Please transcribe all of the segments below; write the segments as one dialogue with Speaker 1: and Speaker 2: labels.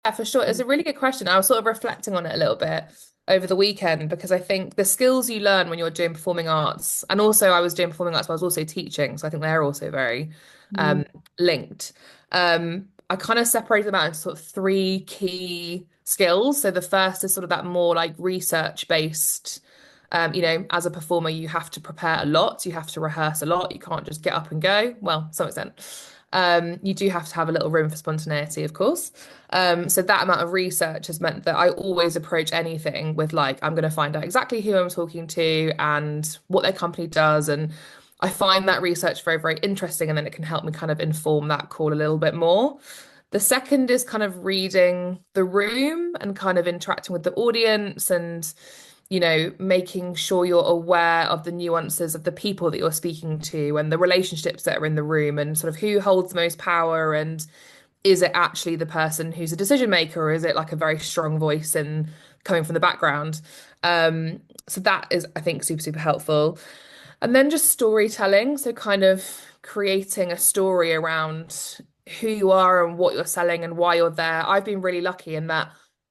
Speaker 1: Yeah, for sure. It's a really good question. I was sort of reflecting on it a little bit over the weekend because I think the skills you learn when you're doing performing arts, and also I was doing performing arts, but I was also teaching, so I think they're also very
Speaker 2: Mm.
Speaker 1: linked. I kind of separated them out into sort of three key skills. So the first is sort of that more like research based. As a performer, you have to prepare a lot, you have to rehearse a lot, you can't just get up and go. Well, to some extent. You do have to have a little room for spontaneity, of course. So that amount of research has meant that I always approach anything with like, I'm going to find out exactly who I'm talking to and what their company does. And I find that research very, very interesting. And then it can help me kind of inform that call a little bit more. The second is kind of reading the room and kind of interacting with the audience and making sure you're aware of the nuances of the people that you're speaking to and the relationships that are in the room and sort of who holds the most power and is it actually the person who's a decision maker or is it like a very strong voice and coming from the background? So that is, I think, super, super helpful. And then just storytelling. So kind of creating a story around who you are and what you're selling and why you're there. I've been really lucky in that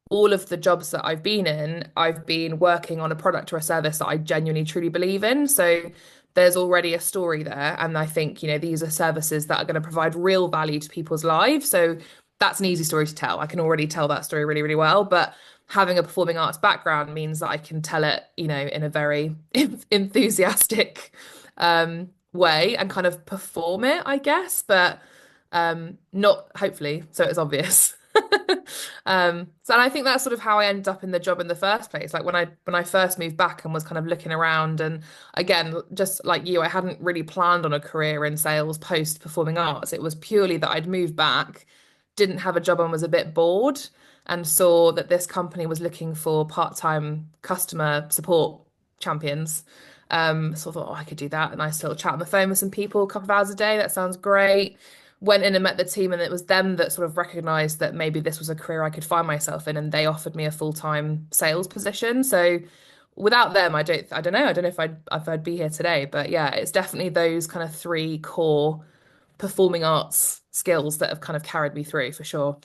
Speaker 1: all of the jobs that I've been in, I've been working on a product or a service that I genuinely truly believe in. So there's already a story there. And I think, these are services that are going to provide real value to people's lives. So that's an easy story to tell. I can already tell that story really, really well. But having a performing arts background means that I can tell it, in a very enthusiastic way and kind of perform it, I guess, but not hopefully, so it's obvious. So and I think that's sort of how I ended up in the job in the first place. Like when I first moved back and was kind of looking around, and again, just like you, I hadn't really planned on a career in sales post performing arts. It was purely that I'd moved back, didn't have a job and was a bit bored, and saw that this company was looking for part-time customer support champions. So I thought, oh, I could do that. And I still chat on the phone with some people a couple of hours a day. That sounds great. Went in and met the team, and it was them that sort of recognized that maybe this was a career I could find myself in, and they offered me a full-time sales position. So without them, I don't know if I'd be here today. But yeah, it's definitely those kind of three core performing arts skills that have kind of carried me through for sure.